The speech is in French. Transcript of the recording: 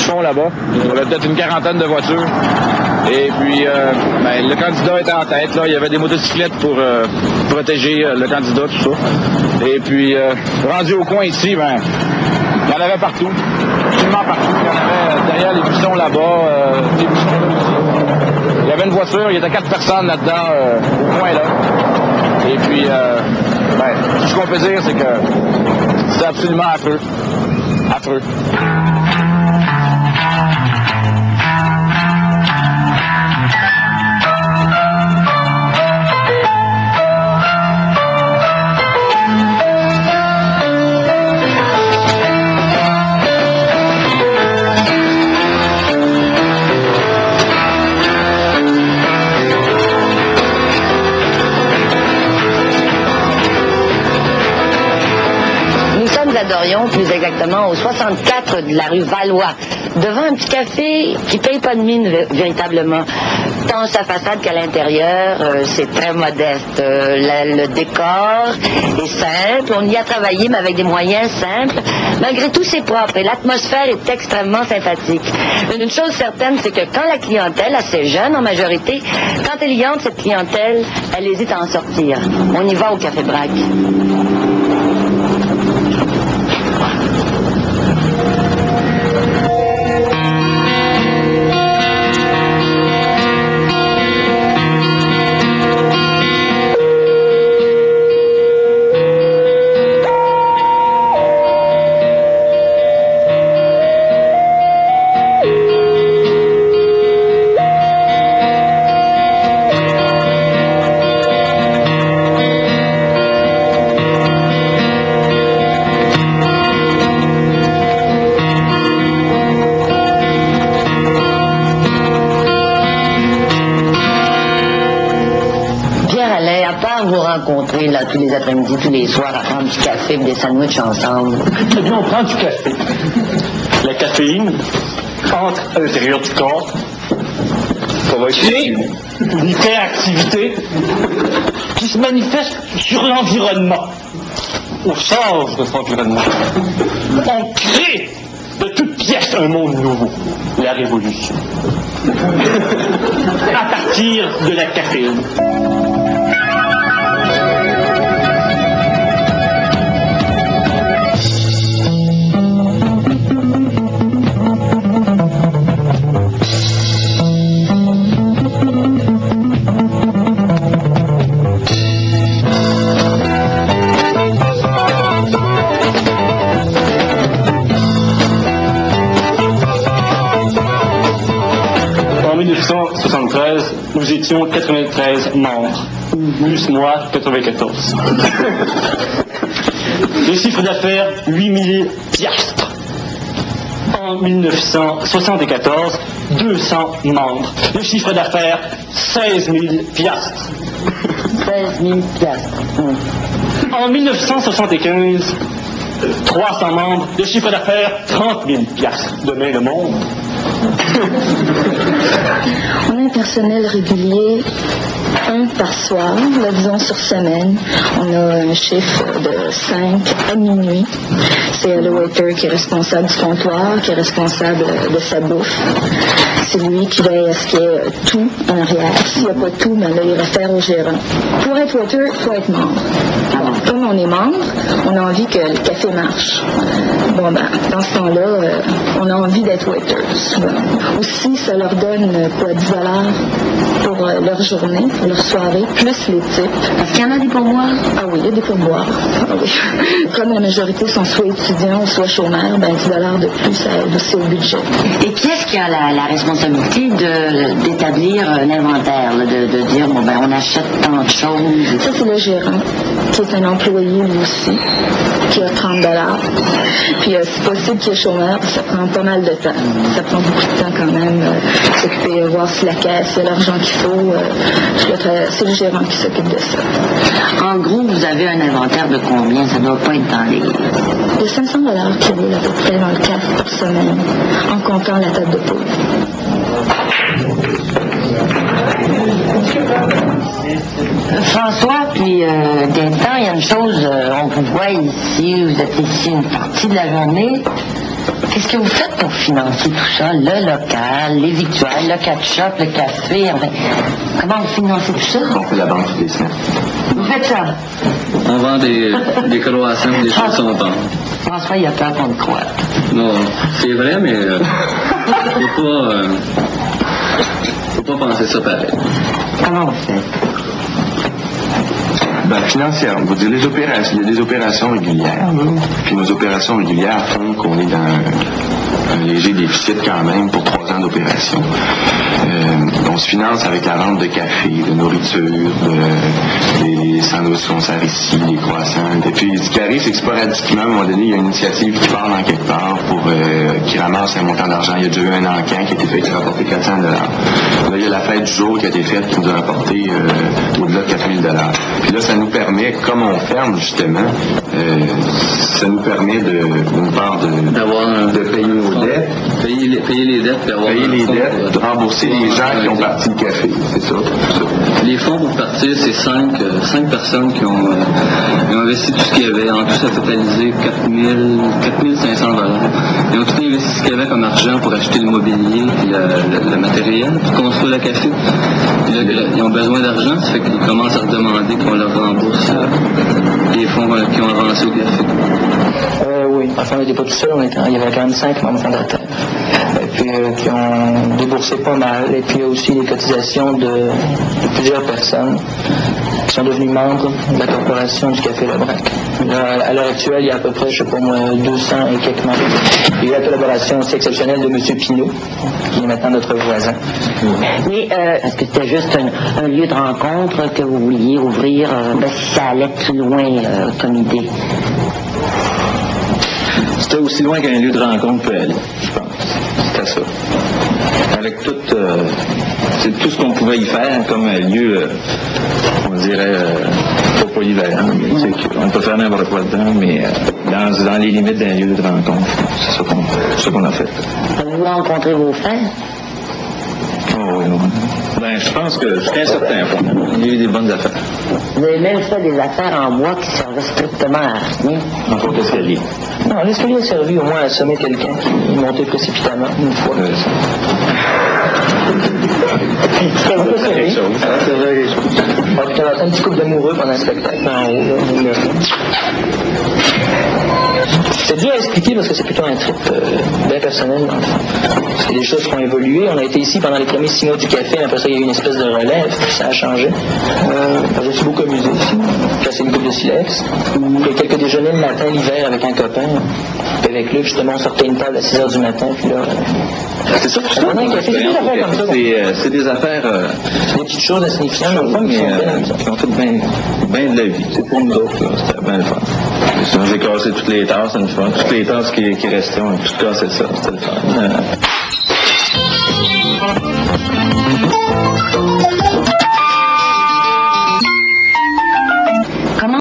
bouchon là-bas. Il y avait peut-être une quarantaine de voitures. Et puis, le candidat était en tête. Là. Il y avait des motocyclettes pour protéger le candidat, tout ça. Et puis, rendu au coin ici, il y en avait partout. Absolument partout. Il y en avait derrière les buissons là-bas, les buissons là aussi. Il y avait une voiture, il y avait 4 personnes là-dedans, au coin là. Et puis, tout ce qu'on peut dire, c'est que c'est absolument affreux. Affreux. Dorion, plus exactement au 64 de la rue Valois, devant un petit café qui paye pas de mine véritablement. Tant sa façade qu'à l'intérieur, c'est très modeste. Le décor est simple, on y a travaillé, mais avec des moyens simples. Malgré tout, c'est propre et l'atmosphère est extrêmement sympathique. Mais une chose certaine, c'est que quand la clientèle, assez jeune en majorité, quand elle y entre, cette clientèle, elle hésite à en sortir. On y va au Café Braque. Rencontrer là, tous les après-midi, tous les soirs, à prendre du café et des sandwichs ensemble. Eh bien, on prend du café. La caféine entre à l'intérieur du corps. Ça va créer une réactivité qui se manifeste sur l'environnement, au sens de cet environnement. On crée de toutes pièces un monde nouveau, la révolution, à partir de la caféine. Nous étions 93 membres, plus moi, 94. Le chiffre d'affaires, 8 000 piastres. En 1974, 200 membres. Le chiffre d'affaires, 16 000 piastres. 16 000 piastres. En 1975, 300 membres. Le chiffre d'affaires, 30 000 piastres. Demain, le monde. On a un personnel régulier, un par soir, là, disons sur semaine. On a un chiffre de 5 à minuit. C'est le waiter qui est responsable du comptoir, qui est responsable de sa bouffe. C'est lui qui veille à ce qu'il y ait tout en arrière. S'il n'y a pas tout, ben là, il réfère au gérant. Pour être waiter, il faut être membre. Alors, comme on est membre, on a envie que le café marche. Bon, ben, dans ce temps-là, on a envie d'être waiters. Aussi, ça leur donne quoi, 10 $ pour leur journée, pour leur soirée, plus les tips. Est-ce qu'il y en a des pourboires? Ah oui, il y a des pourboires. Ah oui. Comme la majorité sont soit étudiants ou soit chômeurs, ben 10 $ de plus, ça aide aussi au budget. Et qui est-ce qui a la responsabilité d'établir un inventaire, là, de dire, bon, ben, on achète tant de choses? Ça, c'est le gérant, qui est un employé lui aussi, qui a 30 $. Puis c'est possible qu'il y ait chômeur, ça prend pas mal de temps. Ça prend beaucoup de temps quand même, s'occuper, voir si la caisse, l'argent qu'il faut. C'est le gérant qui s'occupe de ça. En gros, vous avez un inventaire de combien? Ça doit pas être dans les... De 500 $ qui roule à peu près dans le café par semaine, en comptant la table de poule. François, puis Gaëtan, il y a une chose, on vous voit ici, vous êtes ici une partie de la journée. Qu'est-ce que vous faites pour financer tout ça? Le local, les victuailles, le ketchup, le café, enfin, comment vous financez tout ça? On fait la banque tous les semaines. Vous faites ça? On vend des croissants, des chaussons au pain. François, il a peur qu'on le croie. Non, c'est vrai, mais faut pas penser ça pareil. Comment vous faites? Ben, financièrement, vous dites les opérations, il y a des opérations régulières, puis nos opérations régulières font qu'on est dans un léger déficit quand même pour 3 ans d'opération. On se finance avec la vente de café, de nourriture, des sandwichs qu'on sert ici, des croissants. Et puis, ce qui arrive, c'est que sporadiquement, à un moment donné, il y a une initiative qui part dans quelque part qui ramasse un montant d'argent. Il y a déjà eu un encan qui a été fait qui a rapporté 400 $. Là, il y a la fête du jour qui a été faite qui nous a rapporté au-delà de 4 000 $. Puis là, ça nous permet, comme on ferme justement, ça nous permet d'une part de payer nos dettes. Payer les dettes, Payer les dettes, de rembourser les gens qui ont parti le café, c'est ça. Les fonds pour partir, c'est 5 personnes qui ont investi tout ce qu'il y avait. En tout, ça a totalisé 4 500 $. Ils ont tout investi ce qu'il y avait comme argent pour acheter le mobilier et le matériel pour construire le café. Puis là, ils ont besoin d'argent, ça fait qu'ils commencent à demander qu'on leur rembourse les fonds qu'ils ont avancés au café. Oui, enfin, on n'était pas tout seul, il y avait quand même 5 membres fondateurs. Et puis, qui ont déboursé pas mal. Et puis, il y a aussi les cotisations de plusieurs personnes qui sont devenues membres de la corporation du Café Lebrac. Là, à l'heure actuelle, il y a à peu près, je sais pas moi, 200 et quelques membres. Il y a la collaboration aussi exceptionnelle de M. Pinault, qui est maintenant notre voisin. Mais est-ce que c'était juste un lieu de rencontre que vous vouliez ouvrir, si ça allait plus loin comme idée? C'était aussi loin qu'un lieu de rencontre peut aller, je pense. C'était ça. Avec tout ce qu'on pouvait y faire comme un lieu, on dirait, pas polyvalent, mais on peut faire n'importe quoi dedans, mais dans les limites d'un lieu de rencontre. C'est ça qu'on a fait. Avez-vous rencontré vos frères? Oh, oui, non. Ben, je pense que jusqu'à un certain point, il y a eu des bonnes affaires. Vous avez même fait des affaires en bois qui servaient strictement à rien. Encore l'escalier. Non, l'escalier a servi au moins à assommer quelqu'un qui montait précipitamment une fois. Ça va pas servir. Ça va quelque chose. On a un petit couple d'amoureux pendant un spectacle en haut. Là, c'est dur à expliquer parce que c'est plutôt un trip bien personnel dans le fond. C'est des choses qui ont évolué. On a été ici pendant les premiers 6 mois du café, après ça il y a eu une espèce de relève, puis ça a changé. Je me suis beaucoup amusé ici. J'ai cassé une coupe de silex. Il y a quelques déjeuners le matin, l'hiver avec un copain. Puis avec lui, justement, on sortait une table à 6 h du matin, puis là. C'est ça, on a un café, c'est des affaires comme ça. C'est des affaires. Des petites choses insignifiantes, dans le fond, qui ont fait bien de la vie. C'est pour nous autres, là. C'était bien le fun. Sinon, j'ai cassé toutes les tasses, une fois. Toutes les tasses qui restaient, on a tout cassé ça. C'était le fun.